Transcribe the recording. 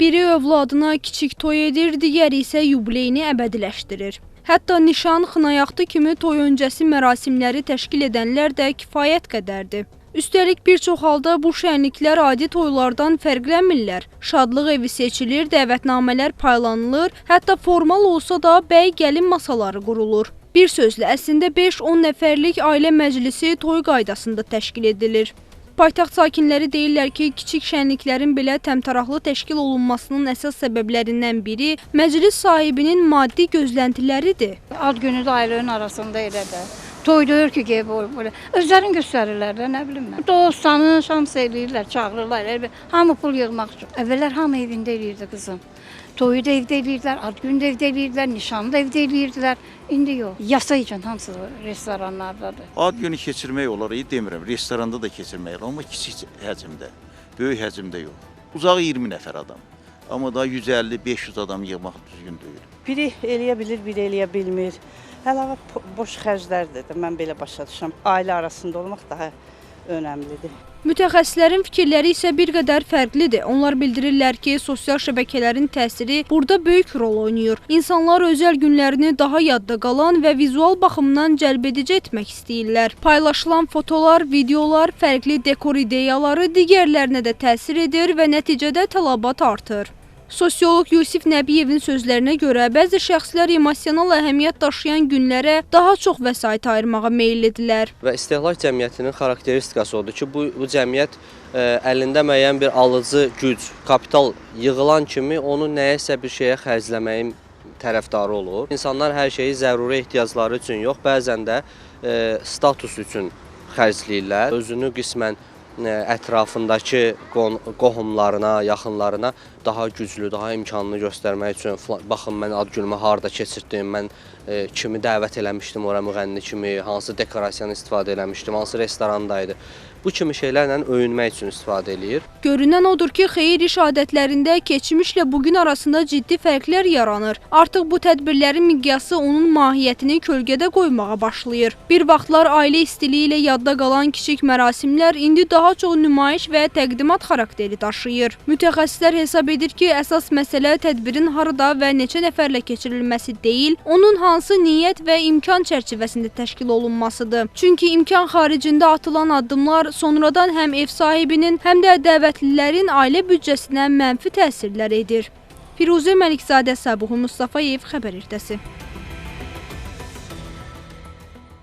Biri övladına kiçik toy edir, digəri isə yubileyini əbədiləşdirir. Hətta nişan, xınayaxtı kimi toy öncəsi mərasimləri təşkil edənlər də kifayət qədərdir. Üstəlik bir çox halda bu şənliklər adi toylardan fərqlənmirlər. Şadlıq evi seçilir, dəvətnamələr paylanılır, hətta formal olsa da bəy gəlin masaları qurulur. Bir sözlə, əslində 5-10 nəfərlik ailə məclisi toy qaydasında təşkil edilir. Paytaxt sakinləri deyirlər ki, kiçik şənliklərin belə təmtəraqlı təşkil olunmasının əsas səbəblərindən biri məclis sahibinin maddi gözləntiləridir. Ad günü də ailənin arasında elə də. Toydur ki, özlərini göstərirlər də, nə bilim mən. Dost, tanış, hamısı eləyirlər, çağırırlar. Hamı pul yığmaq üçün. Əvvəllər hamı evində eləyirdi qızım. Toyu da evdə eləyirdilər, ad günü də evdə eləyirdilər, nişanı da evdə eləyirdilər. İndi yox. Yasa üçün hamısı restoranlardadır. Ad günü keçirmək olar, demirəm. Restoranda da keçirmək olar, amma kiçik həcmdə, böyük həcmdə yox. Uzağı 20 nəfər adam. Amma da 150-500 adam yığmaq düzgün deyil. Biri eləyə bilir, biri eləyə bilmir. Əlavə boş xərclərdir də, mən belə başa düşürəm. Ailə arasında olmaq daha önəmlidir. Mütəxəssislərin fikirləri isə bir qədər fərqlidir. Onlar bildirirlər ki, sosial şəbəkələrin təsiri burada böyük rol oynayır. İnsanlar özəl günlərini daha yadda qalan və vizual baxımdan cəlbedici etmək istəyirlər. Paylaşılan fotolar, videolar, fərqli dekor ideyaları digərlərinə də təsir edir və nəticədə tələbat artır. Sosiolog Yusif Nəbiyevin sözlərinə görə bəzi şəxslər emosional əhəmiyyət daşıyan günlərə daha çox vəsait ayırmağa meyillidirlər. Və istehlak cəmiyyətinin xarakteristikası odur ki, bu cəmiyyət əlində müəyyən bir alıcı güc, kapital yığılan kimi onu nəyəsə bir şeyə xərcləməyin tərəfdarı olur. İnsanlar hər şeyi zəruri ehtiyacları üçün yox, bəzən də status üçün xərcləyirlər. Özünü qismən ətrafındakı qohumlarına, yaxınlarına daha güclü, daha imkanlı göstərmək üçün baxın, mən ad günümü harada keçirtdim, mən kimi dəvət eləmişdim ora müğənni kimi, hansı dekorasiyanı istifadə eləmişdim, hansı restorandaydı. Bu kimi şeylərlə öyünmək üçün istifadə eləyir. Görünən odur ki, xeyir iş adətlərində keçmişlə bugün arasında ciddi fərqlər yaranır. Artıq bu tədbirlərin miqyası onun mahiyyətini kölgədə qoymağa başlayır. Bir vaxtlar ailə istiliyi ilə yadda qalan kiçik mərasimlər indi daha çox nümayiş və təqdimat xarakteri daşıyır. Mütəxəssislər hesab edir ki, əsas məsələ tədbirin harada və neçə nəfərlə keçirilməsi deyil, onun hansı niyyət və imkan çərçivəsində təşkil olunmasıdır. Çünki imkan xaricində atılan addımlar sonradan həm ev sahibinin, həm də dəvətlilərin ailə büdcəsinə mənfi təsirlər edir. Firuzə Məlikzadə, Səbuhi Mustafayev, Xəbər Ertəsi.